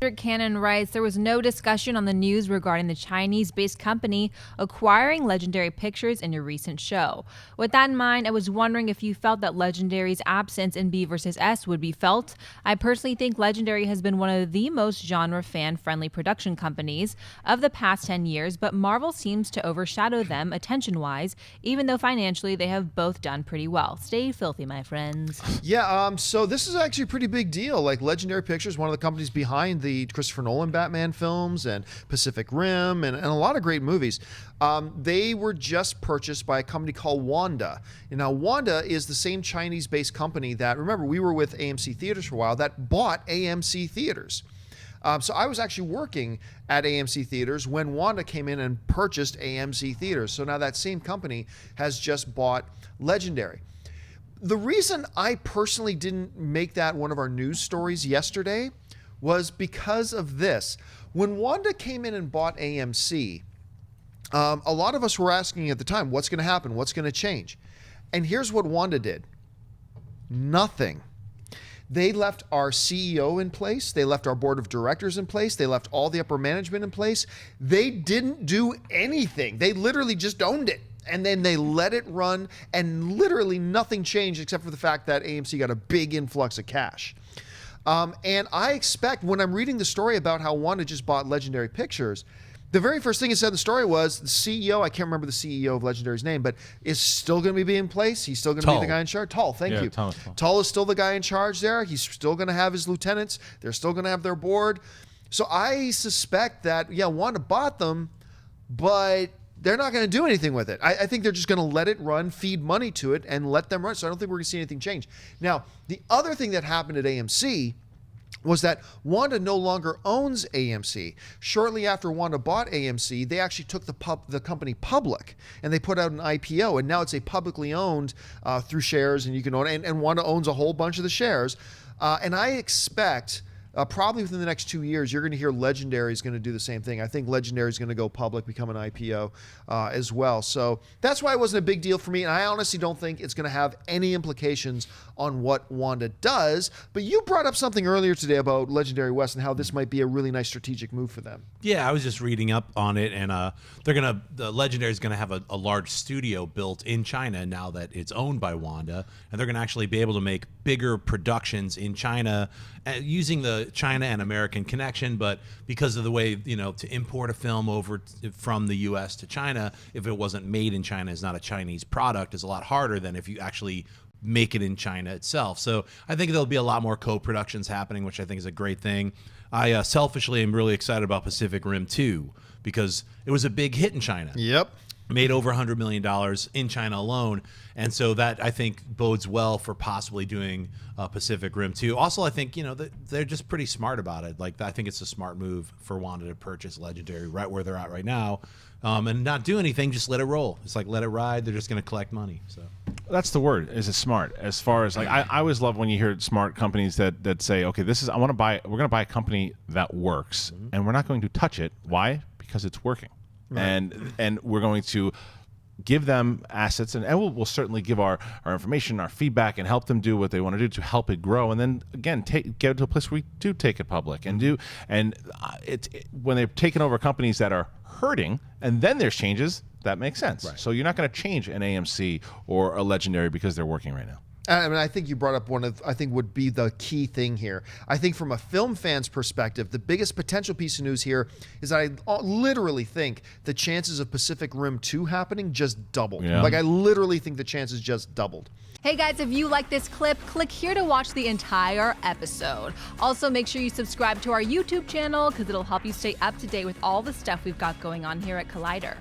Cedric Cannon writes, there was no discussion on the news regarding the Chinese-based company acquiring Legendary Pictures in your recent show. With that in mind, I was wondering if you felt that Legendary's absence in B vs. S would be felt. I personally think Legendary has been one of the most genre fan-friendly production companies of the past 10 years, but Marvel seems to overshadow them attention-wise, even though financially they have both done pretty well. Stay filthy, my friends. Yeah, so this is actually a pretty big deal. Like, Legendary Pictures, one of the companies behind the Christopher Nolan Batman films and Pacific Rim and a lot of great movies. They were just purchased by a company called Wanda. And now, Wanda is the same Chinese-based company that, remember, we were with AMC Theaters for a while, that bought AMC Theaters. So I was actually working at AMC Theaters when Wanda came in and purchased AMC Theaters. So now that same company has just bought Legendary. The reason I personally didn't make that one of our news stories yesterday was because of this. When Wanda came in and bought AMC, a lot of us were asking at the time, what's going to happen? What's going to change? And here's what Wanda did. Nothing. They left our CEO in place. They left our board of directors in place. They left all the upper management in place. They didn't do anything. They literally just owned it. And then they let it run, and literally nothing changed except for the fact that AMC got a big influx of cash. And I expect, when I'm reading the story about how Wanda just bought Legendary Pictures, the very first thing it said in the story was the CEO, I can't remember the CEO of Legendary's name, but is still going to be in place. He's still going to be the guy in charge. Thank you. Tull is still the guy in charge there. He's still going to have his lieutenants. They're still going to have their board. So I suspect that, yeah, Wanda bought them, but they're not going to do anything with it. I think they're just going to let it run, feed money to it, and let them run. So I don't think we're going to see anything change. Now, the other thing that happened at AMC was that Wanda no longer owns AMC. Shortly after Wanda bought AMC, they actually took the company public, and they put out an IPO, and now it's a publicly owned through shares, and you can own it, and Wanda owns a whole bunch of the shares. And I expect probably within the next 2 years, you're going to hear Legendary is going to do the same thing. I think Legendary is going to go public, become an IPO as well. So that's why it wasn't a big deal for me. And I honestly don't think it's going to have any implications on what Wanda does. But you brought up something earlier today about Legendary West and how this might be a really nice strategic move for them. Yeah, I was just reading up on it, and the Legendary is going to have a large studio built in China now that it's owned by Wanda, and they're going to actually be able to make bigger productions in China using the China and American connection. But because of the way, to import a film over from the U.S. to China, if it wasn't made in China, is not a Chinese product, is a lot harder than if you actually make it in China itself. So I think there'll be a lot more co-productions happening, which I think is a great thing. I selfishly am really excited about Pacific Rim 2 because it was a big hit in China. Yep. Made over $100 million in China alone. And so that, I think, bodes well for possibly doing Pacific Rim 2. Also, I think, they're just pretty smart about it. Like, I think it's a smart move for Wanda to purchase Legendary right where they're at right now and not do anything, just let it roll. It's like, let it ride. They're just going to collect money. So that's the word, is it smart? As far as, like, I always love when you hear smart companies that say, okay, we're going to buy a company that works, and we're not going to touch it. Why? Because it's working. Right. And we're going to give them assets, and we'll certainly give our information, our feedback, and help them do what they want to do to help it grow. And then again, get it to a place where we do take it public and do. And when they're taking over companies that are hurting, and then there's changes, that makes sense. Right. So you're not going to change an AMC or a Legendary because they're working right now. I mean, I think you brought up one of, I think, would be the key thing here. I think from a film fan's perspective, the biggest potential piece of news here is that I literally think the chances of Pacific Rim 2 happening just doubled. Yeah. Like, I literally think the chances just doubled. Hey guys, if you like this clip, click here to watch the entire episode. Also, make sure you subscribe to our YouTube channel because it'll help you stay up to date with all the stuff we've got going on here at Collider.